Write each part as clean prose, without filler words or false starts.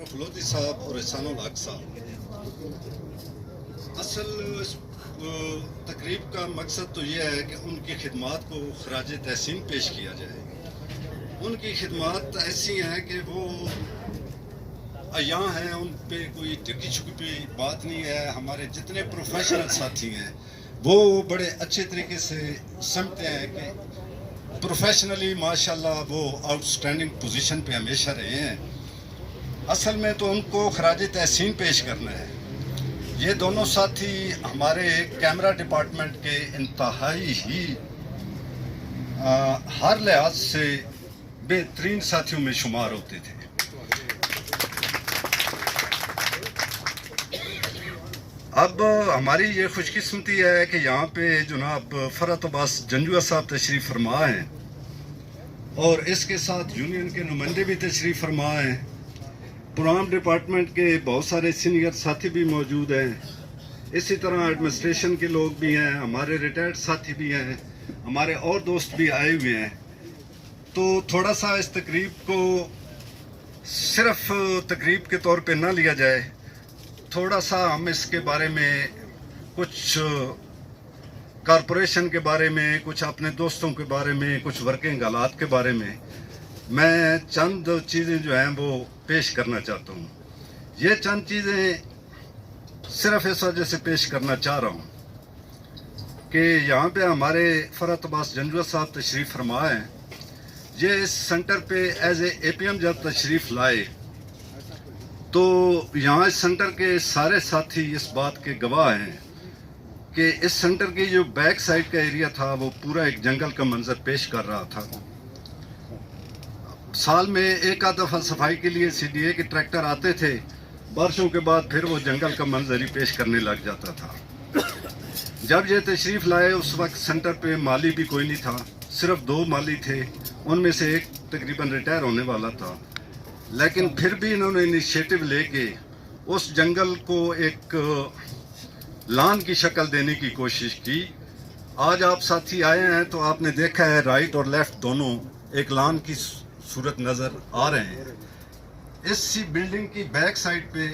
फलोदी साहब और एहसानुल हक साहब। असल तकरीब का मकसद तो यह है कि उनकी खिदमात को खराज तहसीन पेश किया जाए। उनकी खिदमात ऐसी हैं कि वो अयां हैं, उन पे कोई टिकी छुपी बात नहीं है। हमारे जितने प्रोफेशनल साथी हैं वो बड़े अच्छे तरीके से समझते हैं कि प्रोफेशनली माशाल्लाह वो आउटस्टैंडिंग पोजीशन पे हमेशा रहे हैं। असल में तो उनको खराज तहसीन पेश करना है। ये दोनों साथी हमारे कैमरा डिपार्टमेंट के इंतहाई ही हर लिहाज से बेहतरीन साथियों में शुमार होते थे। अब हमारी ये खुशकिस्मती है कि यहाँ पे जनाब फरहत अब्बास जंजुआ साहब तशरीफ़ फरमा हैं और इसके साथ यूनियन के नुमाइंदे भी तशरीफ़ फरमा हैं। प्रोग्राम डिपार्टमेंट के बहुत सारे सीनियर साथी भी मौजूद हैं। इसी तरह एडमिनिस्ट्रेशन के लोग भी हैं, हमारे रिटायर्ड साथी भी हैं, हमारे और दोस्त भी आए हुए हैं। तो थोड़ा सा इस तकरीब को सिर्फ तकरीब के तौर पे ना लिया जाए, थोड़ा सा हम इसके बारे में कुछ कॉरपोरेशन के बारे में, कुछ अपने दोस्तों के बारे में, कुछ वर्किंग हालात के बारे में मैं चंद चीज़ें जो हैं वो पेश करना चाहता हूँ। ये चंद चीज़ें सिर्फ इस वजह से पेश करना चाह रहा हूँ कि यहाँ पे हमारे फरहत अब्बास जंजुआ साहब तशरीफ़ फरमा हैं। ये इस सेंटर पे एज ए APM जब तशरीफ़ लाए तो यहाँ इस सेंटर के सारे साथी इस बात के गवाह हैं कि इस सेंटर की जो बैक साइड का एरिया था वो पूरा एक जंगल का मंजर पेश कर रहा था। साल में एक आध दफ़ा सफाई के लिए CDA के ट्रैक्टर आते थे, बारिशों के बाद फिर वो जंगल का मंजर ही पेश करने लग जाता था। जब ये तशरीफ़ लाए उस वक्त सेंटर पे माली भी कोई नहीं था, सिर्फ 2 माली थे, उनमें से एक तकरीबन रिटायर होने वाला था। लेकिन फिर भी इन्होंने इनिशिएटिव लेके उस जंगल को एक लान की शक्ल देने की कोशिश की। आज आप साथी आए हैं तो आपने देखा है राइट और लेफ्ट दोनों एक लान की सूरत नज़र आ रहे हैं। इसी बिल्डिंग की बैक साइड पे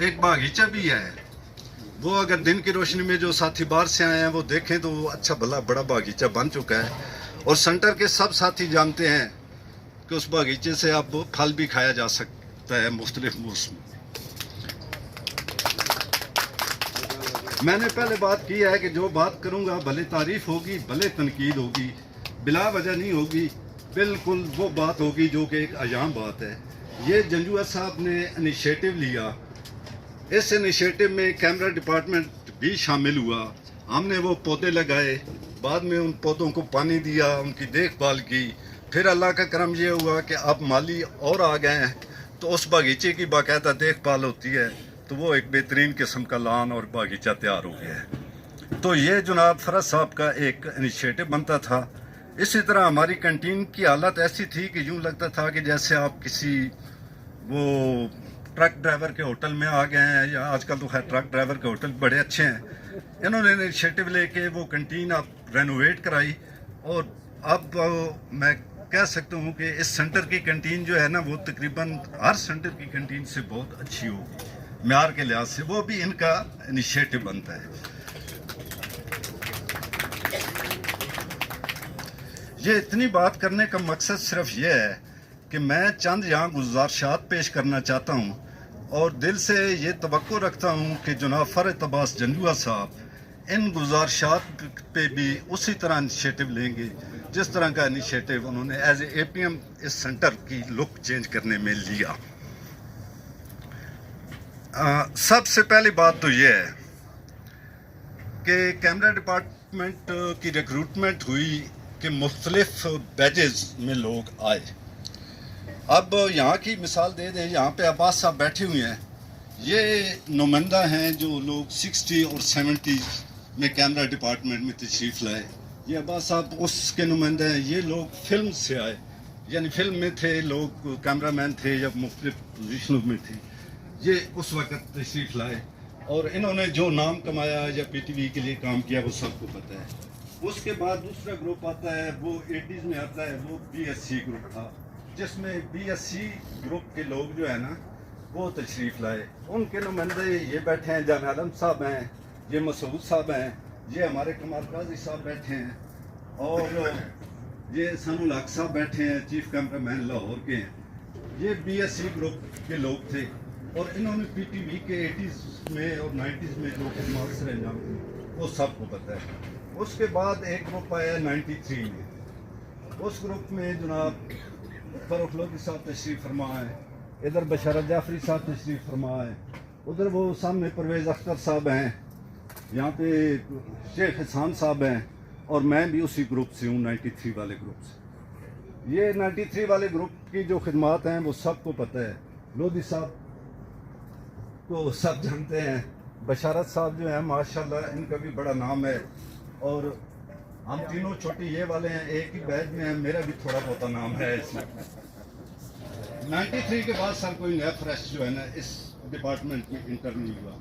एक बागीचा भी है। वो अगर दिन की रोशनी में जो साथी बाहर से आए हैं वो देखें तो वो अच्छा भला बड़ा बागीचा बन चुका है और सेंटर के सब साथी जानते हैं कि उस बागीचे से अब फल भी खाया जा सकता है मुख्तलिफ मौसम। मैंने पहले बात की है कि जो बात करूंगा भले तारीफ होगी भले तनकीद होगी, बिला वजह नहीं होगी, बिल्कुल वो बात होगी जो कि एक अयाम बात है। ये जंजुआ साहब ने इनिशिएटिव लिया, इस इनिशिएटिव में कैमरा डिपार्टमेंट भी शामिल हुआ। हमने वो पौधे लगाए, बाद में उन पौधों को पानी दिया, उनकी देखभाल की। फिर अल्लाह का करम ये हुआ कि अब माली और आ गए हैं तो उस बागीचे की बाकायदा देखभाल होती है, तो वो एक बेहतरीन किस्म का लान और बागीचा तैयार हो गया है। तो ये जनाब फरहत साहब का एक इनिशिएटिव बनता था। इसी तरह हमारी कैंटीन की हालत ऐसी थी कि यूँ लगता था कि जैसे आप किसी वो ट्रक ड्राइवर के होटल में आ गए हैं, या आजकल तो खैर ट्रक ड्राइवर के होटल बड़े अच्छे हैं। इन्होंने इनिशिएटिव लेके वो कैंटीन अब रेनोवेट कराई और अब मैं कह सकता हूँ कि इस सेंटर की कैंटीन जो है ना वो तकरीबन हर सेंटर की कैंटीन से बहुत अच्छी होगी म्यार के लिहाज से। वो भी इनका इनिशिएटिव बनता है। ये इतनी बात करने का मकसद सिर्फ ये है कि मैं चंद यहाँ गुज़ारिशात पेश करना चाहता हूँ और दिल से ये तवक्को रखता हूँ कि जनाब फरहत अब्बास जंजुआ साहब इन गुज़ारिशात पे भी उसी तरह इनिशिएटिव लेंगे जिस तरह का इनिशिएटिव उन्होंने एज ए APM इस सेंटर की लुक चेंज करने में लिया। सबसे पहली बात तो ये है कि कैमरा डिपार्टमेंट की रिक्रूटमेंट हुई कि मुख्तलिफ बैचेस में लोग आए। अब यहाँ की मिसाल दे दें, यहाँ पे अब्बास साहब बैठे हुए हैं, ये नुमाइंदा हैं जो लोग 60 और 70 में कैमरा डिपार्टमेंट में तशरीफ़ लाए। ये अब्बास साहब उसके नुमाइंदा हैं। ये लोग फिल्म से आए, यानी फिल्म में थे लोग, कैमरामैन थे या मुख्तलिफ पोजीशनों में थे। ये उस वक़्त तशरीफ़ लाए और इन्होंने जो नाम कमाया या PTV के लिए काम किया वो सबको पता है। उसके बाद दूसरा ग्रुप आता है, वो 80s में आता है, वो BSc ग्रुप था, जिसमें BSc ग्रुप के लोग जो है ना وہ تشریف لائے. ان کے نمائندے یہ بیٹھے ہیں, جان عالم صاحب ہیں, یہ مسعود صاحب ہیں, یہ ہمارے کمال قاضی صاحب بیٹھے ہیں, اور یہ ثناء الحق صاحب بیٹھے ہیں, چیف کیمرہ مین لاہور کے ہیں. یہ بی ایس سی گروپ کے لوگ تھے, اور انہوں نے پی ٹی وی کے 80s میں اور 90s میں جو خدمات سر انجام دی وہ سب کو پتہ ہے. اس کے بعد ایک گروپ آیا 93 میں. اس گروپ میں جناب فاروق لودھی صاحب تشریف فرما ہے, ادھر بشارت جعفری صاحب تشریف فرما ہے, ادھر وہ سامنے پرویز اختر صاحب ہیں, یہاں پہ شیخ حسان صاحب ہیں, اور میں بھی اسی گروپ سے ہوں, 93 والے گروپ سے. یہ 93 والے گروپ کی جو خدمات ہیں وہ سب کو پتہ ہے. لودھی صاحب کو سب جانتے ہیں, بشارت صاحب جو ہیں ماشاءاللہ ان کا بھی بڑا نام ہے, اور ہم تینوں چھوٹی یہ والے ہیں, ایک ہی بیچ میں ہیں, میرا بھی تھوڑا بہت نام ہے اس میں. 93 کے بعد سر کوئی نیا فریش جو ہے نا اس ڈپارٹمنٹ میں انٹر نہیں ہوا.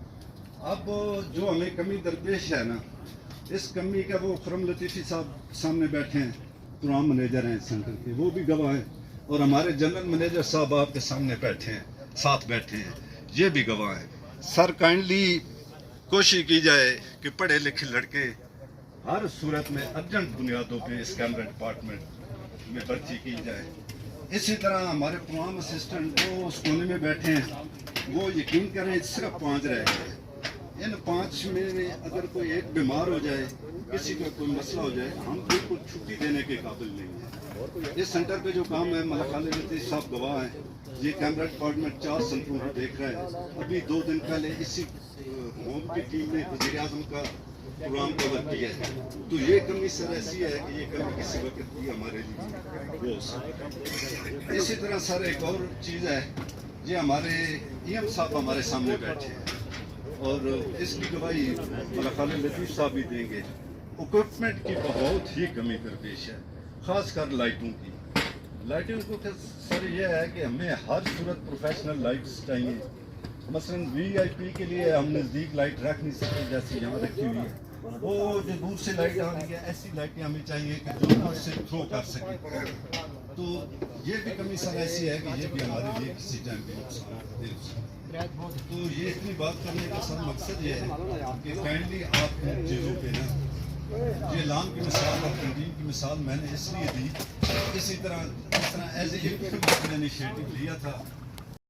اب جو ہمیں کمی درپیش ہے نا, اس کمی کا وہ خرم لطیفی صاحب سامنے بیٹھے ہیں, پروگرام منیجر ہیں سینٹر کے, وہ بھی گواہ ہیں, اور ہمارے جنرل منیجر صاحب آپ کے سامنے بیٹھے ہیں, ساتھ بیٹھے ہیں, یہ بھی گواہ ہیں. سر کائنڈلی کوشش کی جائے کہ پڑھے لکھے لڑکے ہر صورت میں ارجنٹ بنیادوں پہ اس کیمرہ ڈپارٹمنٹ میں بھرتی کی جائے. اسی طرح ہمارے پروگرام اسسٹنٹ وہ اس کونے میں بیٹھے ہیں, وہ یقین کریں صرف 5 رہ گئے. ان 5 میں اگر کوئی ایک بیمار ہو جائے, کسی کا کوئی مسئلہ ہو جائے, ہم بالکل چھٹی دینے کے قابل نہیں ہیں. اس سینٹر پہ جو کام ہے ملک خالد لطیف صاحب گواہ ہیں. یہ کیمرہ ڈپارٹمنٹ 4 سینٹروں کو دیکھ رہا ہے. ابھی 2 دن پہلے اسی ہوم کی ٹیم نے وزیر اعظم کا پروگرام کور کیا ہے. تو یہ کمی سر ایسی ہے کہ یہ کمی کسی وقت بھی ہمارے لیے وہ ہو سکتی ہے. اسی طرح سر ایک اور چیز ہے, یہ ہمارے ایم صاحب ہمارے سامنے بیٹھے ہیں, اور اس کی گواہی ملک خالد لطیف صاحب بھی دیں گے. اکوپمنٹ کی بہت ہی کمی درپیش ہے, خاص کر لائٹوں کی. لائٹنگ کو سر یہ ہے کہ ہمیں ہر صورت پروفیشنل لائٹس چاہیے. مثلاً وی آئی پی کے لیے ہم نزدیک لائٹ رکھ نہیں سکتے جیسے یہاں رکھی ہوئی ہے. وہ جو دور سے لائٹ آ رہی ہے, ایسی لائٹیں ہمیں چاہیے کہ جو دور سے تھرو کر سکیں. تو یہ بھی کمی سر ایسی ہے کہ یہ بھی ہمارے لیے کسی ٹائم پہ نقصان دے سکتا ہے. تو یہ اتنی بات کرنے کا سر مقصد یہ ہے کہ کائنڈلی آپ ان چیزوں پہ نا, یہ اعلان کی مثال اور تنظیم کی مثال میں نے اس لیے دی, اسی طرح ایز اے انیشیٹو لیا تھا